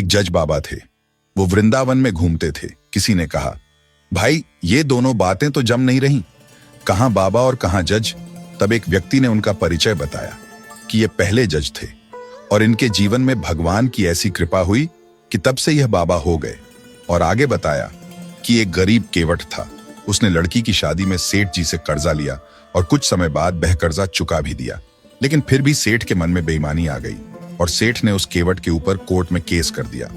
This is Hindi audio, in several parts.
जज बाबा थे। वो वृंदावन में घूमते थे। किसी ने कहा, भाई ये दोनों बातें तो जम नहीं रही, कहां बाबा और कहां जज। तब एक व्यक्ति ने उनका परिचय बताया कि ये पहले जज थे और इनके जीवन में भगवान की ऐसी कृपा हुई कि तब से यह बाबा हो गए। और आगे बताया कि एक गरीब केवट था। उसने लड़की की शादी में सेठ जी से कर्जा लिया और कुछ समय बाद वह कर्जा चुका भी दिया, लेकिन फिर भी सेठ के मन में बेईमानी आ गई और सेठ ने उस केवट के ऊपर कोर्ट में केस कर दिया।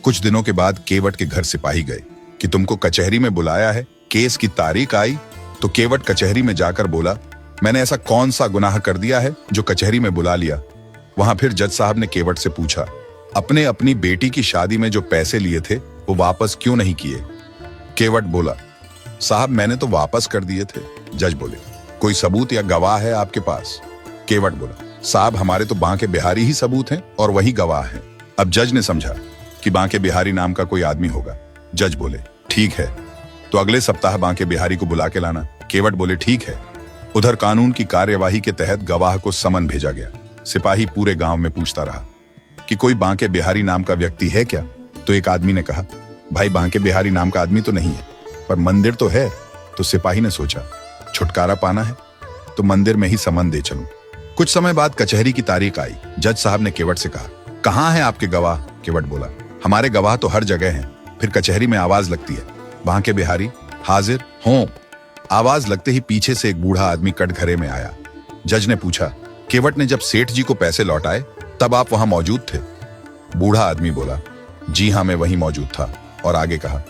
कुछ दिनों के बाद केवट के घर सिपाही गए कि तुमको कचहरी में बुलाया है। केस की तारीख आई तो केवट कचहरी में जाकर बोला, मैंने ऐसा कौन सा गुनाह कर दिया है जो कचहरी में बुला लिया। वहां फिर जज साहब ने केवट से पूछा, अपने अपनी बेटी की शादी में जो पैसे लिए थे वो वापस क्यों नहीं किए। केवट बोला, साहब मैंने तो वापस कर दिए थे। जज बोले, कोई सबूत या गवाह है आपके पास। केवट बोला, साहब हमारे तो बांके बिहारी ही सबूत हैं और वही गवाह हैं। अब जज ने समझा कि बांके बिहारी नाम का कोई आदमी होगा। जज बोले, ठीक है, तो अगले सप्ताह बांके बिहारी को बुला के लाना। केवट बोले, ठीक है। उधर कानून की कार्यवाही के तहत गवाह को समन भेजा गया। सिपाही पूरे गांव में पूछता रहा कि कोई बांके बिहारी नाम का व्यक्ति है क्या। तो एक आदमी ने कहा, भाई बांके बिहारी नाम का आदमी तो नहीं है, पर मंदिर तो है। तो सिपाही ने सोचा, छुटकारा पाना है तो मंदिर में ही समन दे चलूं। कुछ समय बाद कचहरी की तारीख आई। जज साहब ने केवट से कहा, कहां है आपके गवाह। केवट बोला, हमारे गवाह तो हर जगह हैं। फिर कचहरी में आवाज लगती है, बांके बिहारी हाजिर हों। आवाज लगते ही पीछे से एक बूढ़ा आदमी कटघरे में आया। जज ने पूछा, केवट ने जब सेठ जी को पैसे लौटाए तब आप वहां मौजूद थे। बूढ़ा आदमी बोला, जी हां मैं वहीं मौजूद था। और आगे कहा,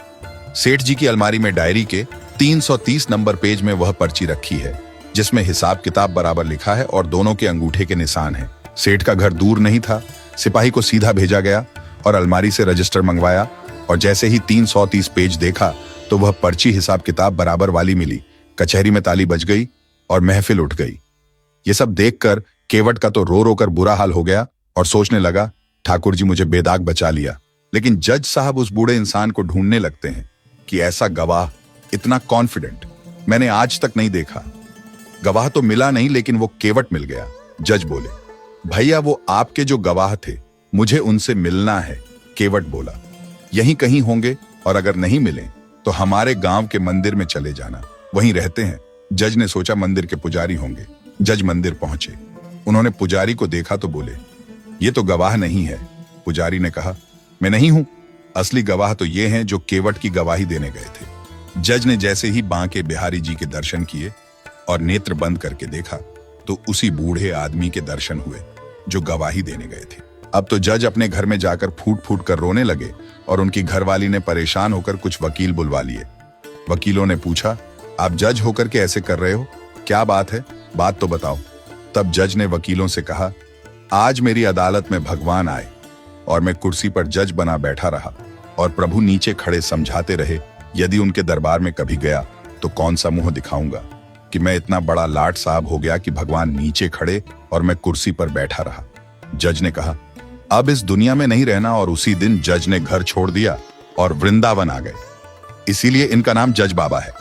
सेठ जी की अलमारी में डायरी के 330 नंबर पेज में वह पर्ची रखी है जिसमें हिसाब किताब बराबर लिखा है और दोनों के अंगूठे के निशान हैं। सेठ का घर दूर नहीं था। सिपाही को सीधा भेजा गया और अलमारी से रजिस्टर मंगवाया और जैसे ही 330 पेज देखा तो वह पर्ची हिसाब किताब बराबर वाली मिली। कचहरी में ताली बज गई और महफिल उठ गई। ये सब देखकर केवट का तो रो रो कर बुरा हाल हो गया और सोचने लगा, ठाकुर जी मुझे बेदाग बचा लिया। लेकिन जज साहब उस बूढ़े इंसान को ढूंढने लगते हैं कि ऐसा गवाह इतना कॉन्फिडेंट मैंने आज तक नहीं देखा। गवाह तो मिला नहीं लेकिन वो केवट मिल गया। जज बोले, भैया वो आपके जो गवाह थे मुझे उनसे मिलना है। केवट बोला, यहीं कहीं होंगे और अगर नहीं मिले तो हमारे गांव के मंदिर में चले जाना, वहीं रहते हैं। जज ने सोचा मंदिर के पुजारी होंगे। जज मंदिर पहुंचे। उन्होंने पुजारी को देखा तो बोले, ये तो गवाह नहीं है। पुजारी ने कहा, मैं नहीं हूं, असली गवाह तो ये हैं जो केवट की गवाही देने गए थे। जज ने जैसे ही बांके बिहारी जी के दर्शन किए और नेत्र बंद करके देखा तो उसी बूढ़े आदमी के दर्शन हुए जो गवाही देने गए थे। अब तो जज अपने घर में जाकर फूट फूट कर रोने लगे और उनकी घरवाली ने परेशान होकर कुछ वकील बुलवा लिए। वकीलों ने पूछा, आप जज होकर के ऐसे कर रहे हो, क्या बात है, बात तो बताओ। तब जज ने वकीलों से कहा, आज मेरी अदालत में भगवान आए और मैं कुर्सी पर जज बना बैठा रहा और प्रभु नीचे खड़े समझाते रहे। यदि उनके दरबार में कभी गया तो कौन सा मुंह दिखाऊंगा कि मैं इतना बड़ा लाट साहब हो गया कि भगवान नीचे खड़े और मैं कुर्सी पर बैठा रहा। जज ने कहा, अब इस दुनिया में नहीं रहना और उसी दिन जज ने घर छोड़ दिया और वृंदावन आ गए। इसीलिए इनका नाम जज बाबा है।